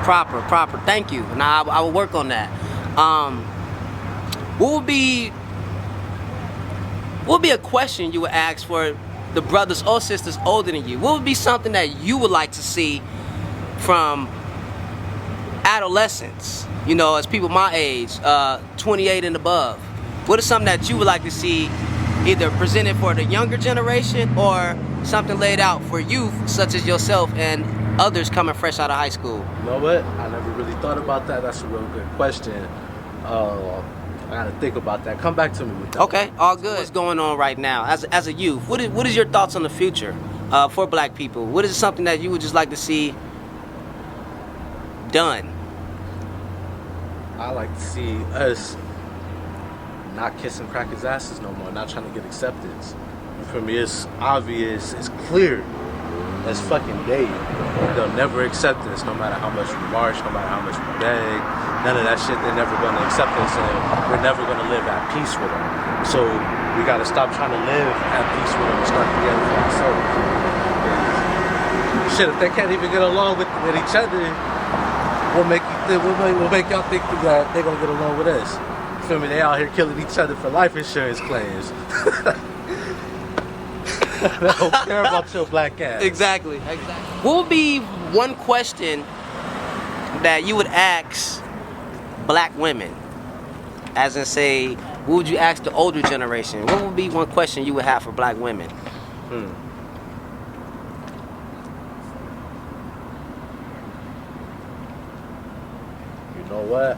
Proper. Thank you. Now I will work on that. What would be a question you would ask for the brothers or sisters older than you? What would be something that you would like to see from adolescents? You know, as people my age, 28 and above. What is something that you would like to see either presented for the younger generation or something laid out for youth such as yourself and others coming fresh out of high school? You know what? I never really thought about that. That's a real good question. I gotta think about that. Come back to me with that. Okay, all good. What's going on right now as a youth? What is your thoughts on the future for black people? What is something that you would just like to see done? I like to see us not kissing crackers' asses no more, not trying to get acceptance. For me, it's obvious, it's clear as fucking day. They'll never accept us no matter how much we march, no matter how much we beg. None of that shit, they're never gonna accept us, and we're never gonna live at peace with them. So we gotta stop trying to live at peace with them and start together for ourselves. Shit, if they can't even get along with each other, we'll make y'all think that they're gonna get along with us. You feel me? They out here killing each other for life insurance claims. They don't care about your black ass. Exactly. What would be one question that you would ask black women? As in, say, what would you ask the older generation? What would be one question you would have for black women? You know what?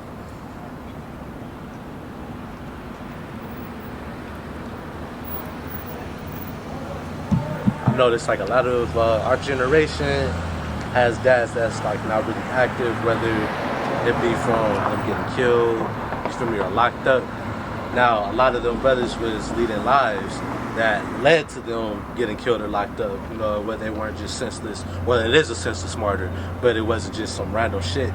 I noticed like a lot of our generation has dads that's like not really active, whether it be from them getting killed, you feel me, or locked up. Now, a lot of them brothers was leading lives that led to them getting killed or locked up, you know, where they weren't just senseless. Well, it is a senseless murder, but it wasn't just some random shit.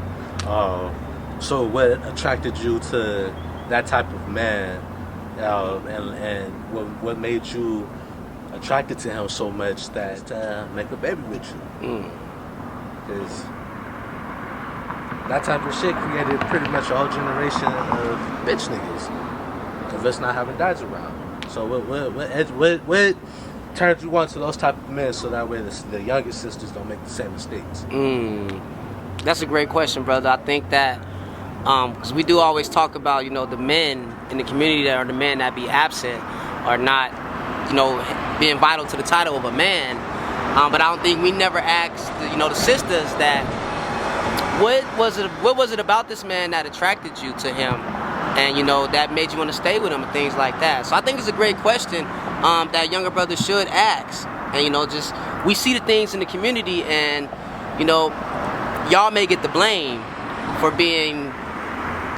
So what attracted you to that type of man, and what made you attracted to him so much that make a baby with you? Because that type of shit created pretty much a whole generation of bitch niggas of us not having dads around. So what turned you on to those type of men so that way the youngest sisters don't make the same mistakes? That's a great question, brother. I think that because we do always talk about, you know, the men in the community that are the men that be absent are not, you know, being vital to the title of a man. But I don't think we never asked, you know, the sisters that what was it about this man that attracted you to him, and you know that made you want to stay with him and things like that. So I think it's a great question that younger brothers should ask. And you know, just we see the things in the community, and you know, y'all may get the blame for being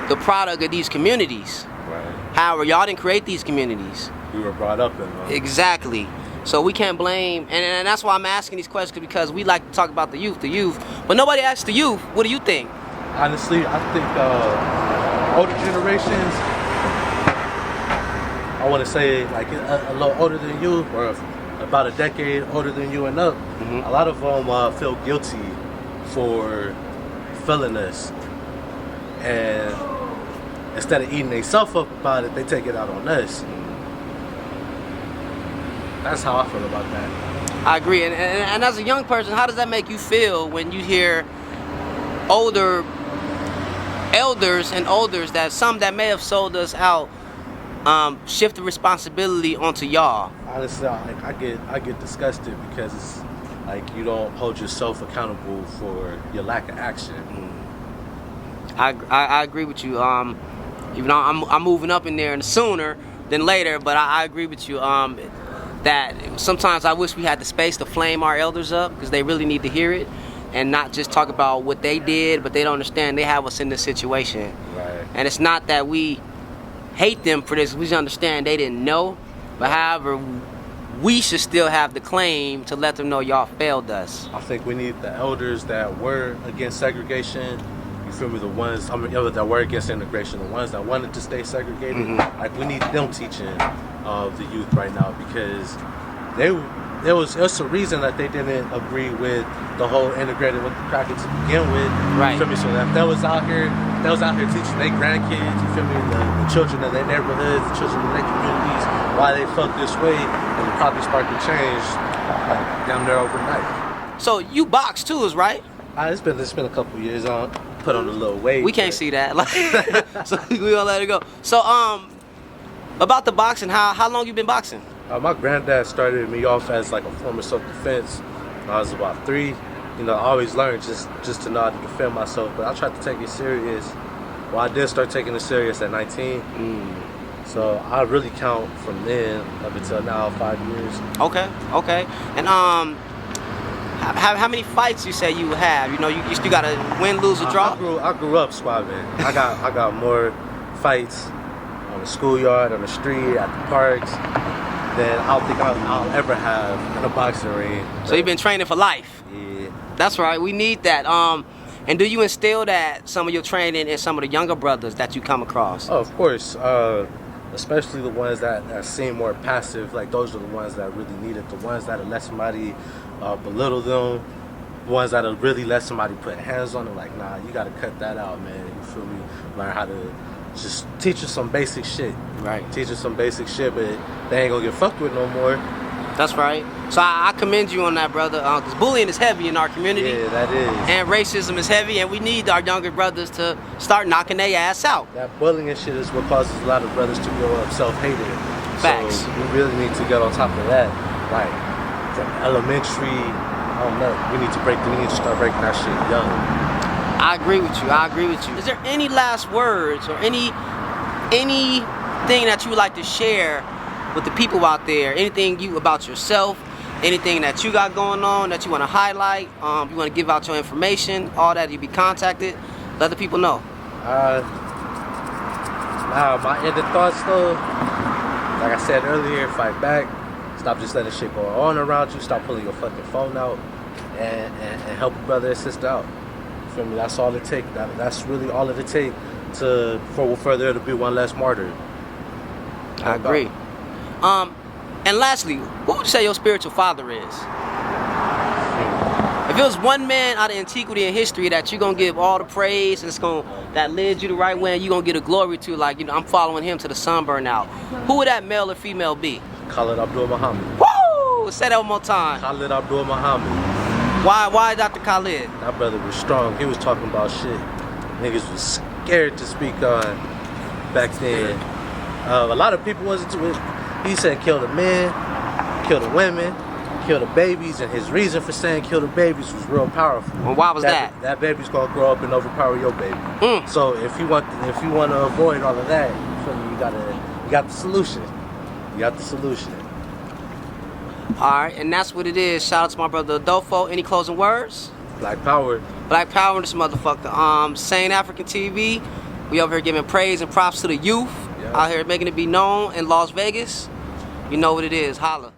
the product of these communities. Right. However, y'all didn't create these communities. We were brought up in them. Exactly. So we can't blame, and that's why I'm asking these questions, because we like to talk about the youth, but nobody asks the youth, what do you think? Honestly, I think older generations, I want to say like a little older than you, or about a decade older than you and up, a lot of them feel guilty for feeling us. And instead of eating themselves up about it, they take it out on us. That's how I feel about that. I agree. And as a young person, how does that make you feel when you hear older elders and olders that some that may have sold us out shift the responsibility onto y'all? Honestly, I get disgusted because it's like you don't hold yourself accountable for your lack of action. I agree with you. Even though I'm moving up in there and sooner than later, but I agree with you. That sometimes I wish we had the space to flame our elders up, because they really need to hear it and not just talk about what they did, but they don't understand they have us in this situation. Right. And it's not that we hate them for this, we just understand they didn't know, but however, we should still have the claim to let them know y'all failed us. I think we need the elders that were against segregation, you feel me, the ones that were against integration, the ones that wanted to stay segregated, like we need them teaching the youth right now, because was a reason that they didn't agree with the whole integrated with the crackers to begin with. Right. You feel me? So if they was out here teaching their grandkids, you feel me, the children of their neighborhoods, the children of their communities, why they felt this way, and it probably sparked a change like down there overnight. So you box too, is right? It's been a couple years on. Put on a little weight. We can't see that. Like, so we gonna let it go. So about the boxing, how long you been boxing? My granddad started me off as like a form of self-defense when I was about 3. You know, I always learned just to know how to defend myself, but I tried to take it serious. Well, I did start taking it serious at 19. So I really count from then up until now 5 years. Okay. And how many fights you say you have? You know, you still gotta win, lose, or draw. I grew up squabbling. I got more fights on the schoolyard, on the street, at the parks than I don't think I'll ever have in a boxing ring. So you've been training for life. Yeah. That's right. We need that. And do you instill that some of your training in some of the younger brothers that you come across? Oh, of course. Especially the ones that seem more passive. Like those are the ones that really need it. The ones that let somebody belittle them. The ones that really let somebody put hands on them. Like, nah, you gotta cut that out, man. You feel me? Learn how to just teach us some basic shit. Right. Teach us some basic shit, but they ain't gonna get fucked with no more. That's right. So I commend you on that, brother. Because bullying is heavy in our community. Yeah, that is. And racism is heavy, and we need our younger brothers to start knocking their ass out. That bullying shit is what causes a lot of brothers to grow up self-hating. Facts. So we really need to get on top of that. Like from elementary, I don't know. We need to start breaking that shit young. I agree with you. Is there any last words or anything that you would like to share with the people out there? Anything about yourself? Anything that you got going on that you want to highlight? You want to give out your information? All that, you be contacted. Let the people know. My ended thoughts though, like I said earlier, fight back. Stop just letting shit go on around you. Stop pulling your fucking phone out and help a brother and sister out. You feel me? That's all it takes. That's really all it takes for there to be one less martyr. I agree. And lastly, what would you say your spiritual father is? If it was one man out of antiquity and history that you're gonna give all the praise and that led you the right way and you're gonna get a glory to, like, you know, I'm following him to the sun burn out, who would that male or female be? Khalid Abdul Muhammad. Woo! Say that one more time. Khalid Abdul Muhammad. Why Dr. Khalid? That brother was strong. He was talking about shit niggas was scared to speak on back then. A lot of people wasn't to it. He said kill the men, kill the women, kill the babies, and his reason for saying kill the babies was real powerful. Well, why was that? That baby's gonna grow up and overpower your baby. So if you want to avoid all of that, you feel me? You got the solution. You got the solution. Alright, and that's what it is. Shout out to my brother Adofo. Any closing words? Black power. Black power, this motherfucker. Sane African TV. We over here giving praise and props to the youth out here making it be known in Las Vegas. You know what it is. Holla.